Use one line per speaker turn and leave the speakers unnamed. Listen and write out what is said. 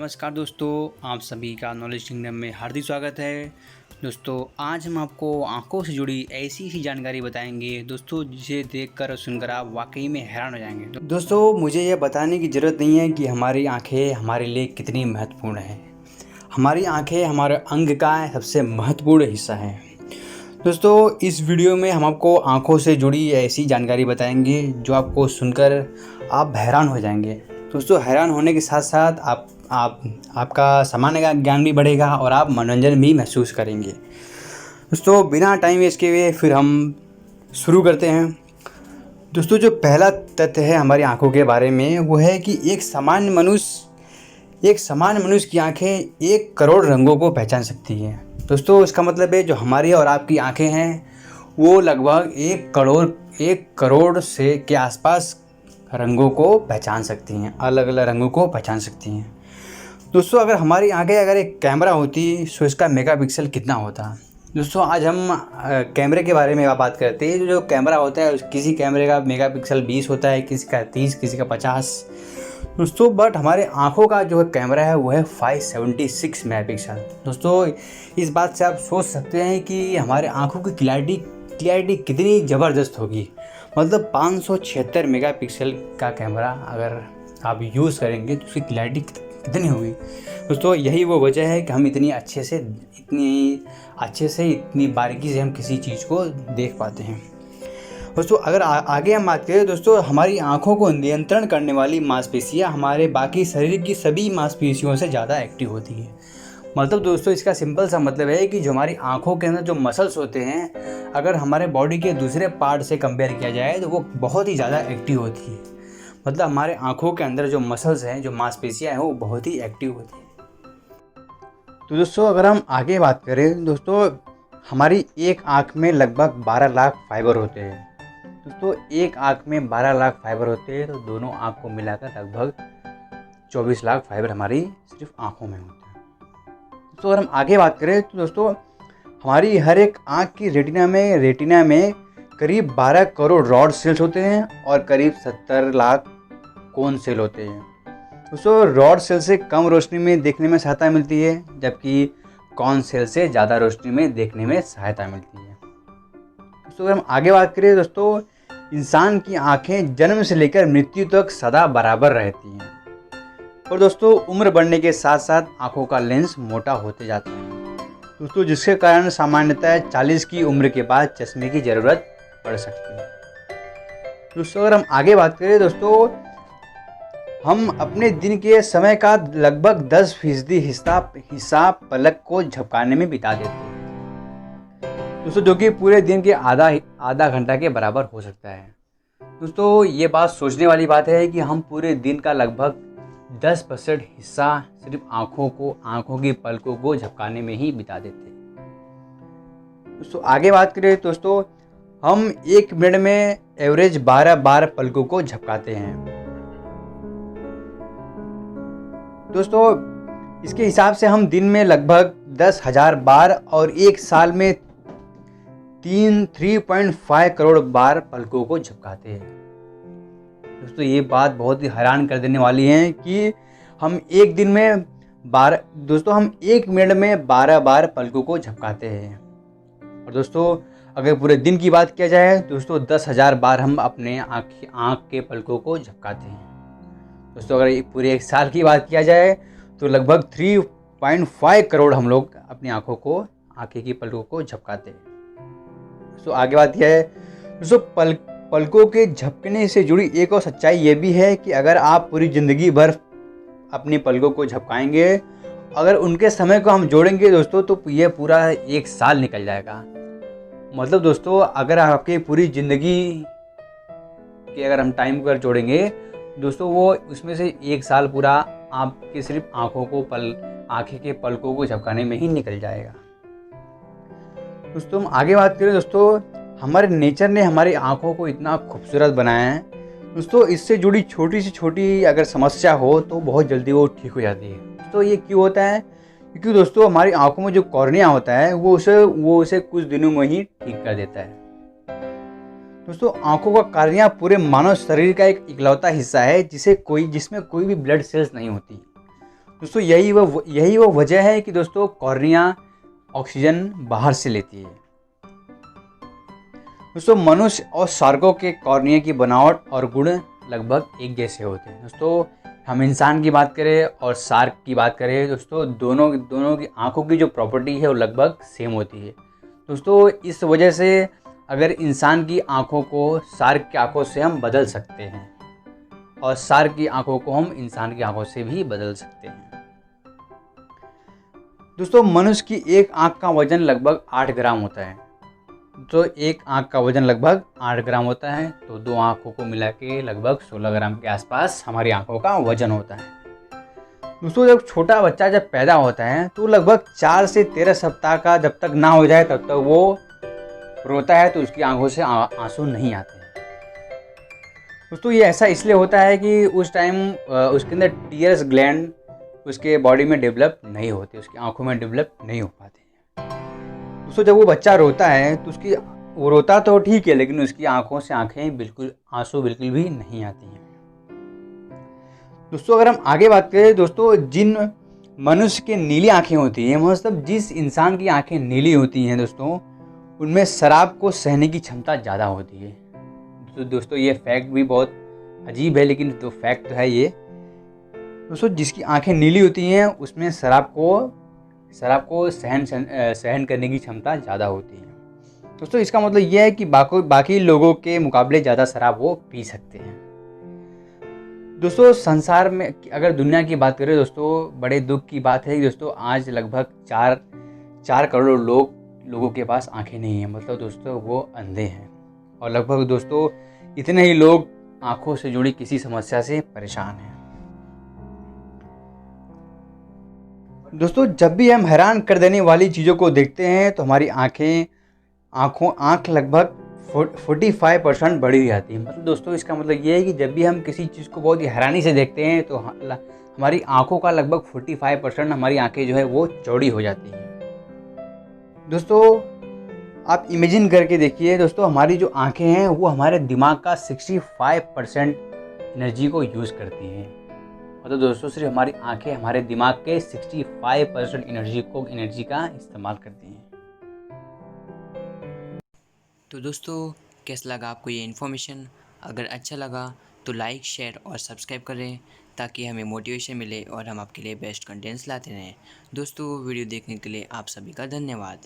नमस्कार दोस्तों, आप सभी का नॉलेज किंगडम में हार्दिक स्वागत है। दोस्तों आज हम आपको आंखों से जुड़ी ऐसी ही जानकारी बताएंगे दोस्तों, जिसे देखकर और सुनकर आप वाकई में हैरान हो जाएंगे। दोस्तों मुझे यह बताने की ज़रूरत नहीं है कि हमारी आंखें हमारे लिए कितनी महत्वपूर्ण हैं। हमारी आंखें हमारे अंग का सबसे महत्वपूर्ण हिस्सा है। दोस्तों इस वीडियो में हम आपको आंखों से जुड़ी ऐसी जानकारी बताएंगे जो आपको सुनकर आप हैरान हो जाएंगे। दोस्तों हैरान होने के साथ साथ आपका सामान्य ज्ञान भी बढ़ेगा और आप मनोरंजन भी महसूस करेंगे। दोस्तों बिना टाइम वेस्ट किए हुए फिर हम शुरू करते हैं। दोस्तों जो पहला तथ्य है हमारी आंखों के बारे में वो है कि एक सामान्य मनुष्य की आंखें 1 करोड़ रंगों को पहचान सकती हैं। दोस्तों इसका मतलब है जो हमारी और आपकी आंखें हैं वो लगभग 1 करोड़ से के आसपास रंगों को पहचान सकती हैं, अलग अलग रंगों को पहचान सकती हैं। दोस्तों अगर हमारी आंखें अगर एक कैमरा होती तो इसका मेगापिक्सल कितना होता। दोस्तों आज हम कैमरे के बारे में बात करते हैं। जो कैमरा होता है किसी कैमरे का मेगापिक्सल 20 होता है, किसी का 30, किसी का 50। दोस्तों बट हमारे आंखों का जो कैमरा है वो है 576 मेगापिक्सल। दोस्तों इस बात से आप सोच सकते हैं कि हमारे आंखों की क्लियरिटी कितनी ज़बरदस्त होगी। मतलब 576 मेगापिक्सल का कैमरा अगर आप यूज़ करेंगे तो उसकी क्लैरिटी कितनी होगी। दोस्तों यही वो वजह है कि हम इतनी अच्छे से इतनी बारीकी से हम किसी चीज़ को देख पाते हैं। दोस्तों अगर आगे हम बात करें दोस्तों, हमारी आंखों को नियंत्रण करने वाली मांसपेशियां हमारे बाकी शरीर की सभी मांसपेशियों से ज़्यादा एक्टिव होती हैं। मतलब दोस्तों इसका सिंपल सा मतलब है कि जो हमारी आंखों के अंदर जो मसल्स होते हैं अगर हमारे बॉडी के दूसरे पार्ट से कंपेयर किया जाए तो वो बहुत ही ज़्यादा एक्टिव होती है। मतलब हमारे आंखों के अंदर जो मसल्स हैं, जो मांसपेशियां हैं वो बहुत ही एक्टिव होती हैं। तो दोस्तों अगर हम आगे बात करें दोस्तों, हमारी एक आँख में लगभग 12 लाख फाइबर होते हैं। दोस्तों एक आँख में 12 लाख फाइबर होते हैं तो दोनों आँख को मिलाकर लगभग 24 लाख फाइबर हमारी सिर्फ आँखों में होते हैं। तो अगर हम आगे बात करें तो दोस्तों हमारी हर एक आँख की रेटिना में करीब 12 करोड़ रॉड सेल्स होते हैं और करीब 70 लाख कोन सेल होते हैं। दोस्तों रॉड सेल से कम रोशनी में देखने में सहायता मिलती है, जबकि कोन सेल से ज़्यादा रोशनी में देखने में सहायता मिलती है। दोस्तों अगर हम आगे बात करें दोस्तों, इंसान की आँखें जन्म से लेकर मृत्यु तक सदा बराबर रहती हैं। और दोस्तों उम्र बढ़ने के साथ साथ आंखों का लेंस मोटा होते जाता है दोस्तों, जिसके कारण सामान्यतः 40 की उम्र के बाद चश्मे की ज़रूरत पड़ सकती है। दोस्तों अगर हम आगे बात करें दोस्तों, हम अपने दिन के समय का लगभग 10% हिस्सा पलक को झपकाने में बिता देते हैं दोस्तों, जो कि पूरे दिन के आधा घंटा के बराबर हो सकता है। दोस्तों ये बात सोचने वाली बात है कि हम पूरे दिन का लगभग 10% हिस्सा सिर्फ आंखों की पलकों को झपकाने में ही बिता देते हैं। दोस्तों आगे बात करें दोस्तों, हम 1 मिनट में एवरेज 12 बार पलकों को झपकाते हैं। दोस्तों इसके हिसाब से हम दिन में लगभग 10,000 बार और एक साल में 3.5 करोड़ बार पलकों को झपकाते हैं। दोस्तों ये बात बहुत ही हैरान कर देने वाली है कि हम एक मिनट में 12 बार पलकों को झपकाते हैं। और दोस्तों अगर पूरे दिन की बात किया जाए दोस्तों 10,000 बार हम अपने आँख के पलकों को झपकाते हैं। दोस्तों अगर पूरे एक साल की बात किया जाए तो लगभग 3.5 करोड़ हम लोग अपनी आँखें की पलकों को झपकाते हैं। दोस्तों आगे बात यह है दोस्तों, पलकों के झपकने से जुड़ी एक और सच्चाई ये भी है कि अगर आप पूरी ज़िंदगी भर अपनी पलकों को झपकाएंगे, अगर उनके समय को हम जोड़ेंगे दोस्तों तो ये पूरा 1 साल निकल जाएगा। मतलब दोस्तों अगर आपकी पूरी ज़िंदगी के अगर हम टाइम को जोड़ेंगे दोस्तों वो उसमें से 1 साल पूरा आपके सिर्फ आँखें के पलकों को झपकाने में ही निकल जाएगा। दोस्तों हम आगे बात करें दोस्तों, हमारे नेचर ने हमारी आँखों को इतना खूबसूरत बनाया है दोस्तों, इससे जुड़ी छोटी से छोटी अगर समस्या हो तो बहुत जल्दी वो ठीक हो जाती है। दोस्तों ये क्यों होता है? क्योंकि दोस्तों हमारी आँखों में जो कॉर्निया होता है वो उसे कुछ दिनों में ही ठीक कर देता है। दोस्तों आँखों का कॉर्निया पूरे मानव शरीर का एक इकलौता हिस्सा है जिसमें कोई भी ब्लड सेल्स नहीं होती। दोस्तों यही वो वजह है कि दोस्तों कॉर्निया ऑक्सीजन बाहर से लेती है। दोस्तों मनुष्य और शार्कों के कॉर्निया की बनावट और गुण लगभग एक जैसे होते हैं। दोस्तों हम इंसान की बात करें और शार्क की बात करें दोस्तों, दोनों की आंखों की जो प्रॉपर्टी है वो लगभग सेम होती है। दोस्तों इस वजह से अगर इंसान की आंखों को शार्क की आंखों से हम बदल सकते हैं और शार्क की आंखों को हम इंसान की आंखों से भी बदल सकते हैं। दोस्तों मनुष्य की एक आंख का वजन लगभग 8 ग्राम होता है। तो एक आंख का वजन लगभग 8 ग्राम होता है, तो दो आंखों को मिला के लगभग 16 ग्राम के आसपास हमारी आंखों का वजन होता है। दोस्तों जब छोटा बच्चा जब पैदा होता है तो लगभग 4 से 13 सप्ताह का जब तक ना हो जाए तब तक वो रोता है, तो उसकी आंखों से आंसू नहीं आते हैं। दोस्तों ये ऐसा इसलिए होता है कि उस टाइम उसके अंदर टीयर्स ग्लैंड उसके बॉडी में डेवलप नहीं होते, उसकी आंखों में डेवलप नहीं हो पाते। दोस्तों जब वो बच्चा रोता है तो वो रोता तो ठीक है, लेकिन उसकी आंखों से आंसू बिल्कुल भी नहीं आती हैं। दोस्तों अगर हम आगे बात करें, दोस्तों जिन मनुष्य के नीली आंखें होती हैं, मतलब जिस इंसान की आंखें नीली होती हैं दोस्तों, उनमें शराब को सहने की क्षमता ज़्यादा होती है। तो दोस्तों ये फैक्ट भी बहुत अजीब है, लेकिन तो फैक्ट तो है ये। दोस्तों जिसकी आंखें नीली होती हैं उसमें शराब को सहन करने की क्षमता ज़्यादा होती है। दोस्तों इसका मतलब यह है कि बाकी लोगों के मुकाबले ज़्यादा शराब वो पी सकते हैं। दोस्तों संसार में अगर दुनिया की बात करें दोस्तों, बड़े दुख की बात है कि दोस्तों आज लगभग 4 करोड़ लोगों के पास आंखें नहीं हैं, मतलब दोस्तों वो अंधे हैं। और लगभग दोस्तों इतने ही लोग आंखों से जुड़ी किसी समस्या से परेशान हैं। दोस्तों जब भी हम हैरान कर देने वाली चीज़ों को देखते हैं तो हमारी आँख लगभग 45% बढ़ी जाती है। मतलब दोस्तों इसका मतलब ये है कि जब भी हम किसी चीज़ को बहुत ही हैरानी से देखते हैं तो हमारी आँखों का लगभग 45% हमारी आँखें जो है वो चौड़ी हो जाती हैं। दोस्तों आप इमेजिन करके देखिए दोस्तों, हमारी जो आँखें हैं वो हमारे दिमाग का 65% एनर्जी को यूज़ करती हैं। मतलब दोस्तों सिर्फ हमारी आंखें हमारे दिमाग के 65% एनर्जी का इस्तेमाल करती हैं।
तो दोस्तों कैसा लगा आपको ये इन्फॉर्मेशन? अगर अच्छा लगा तो लाइक, शेयर और सब्सक्राइब करें ताकि हमें मोटिवेशन मिले और हम आपके लिए बेस्ट कंटेंट्स लाते रहें। दोस्तों वीडियो देखने के लिए आप सभी का धन्यवाद।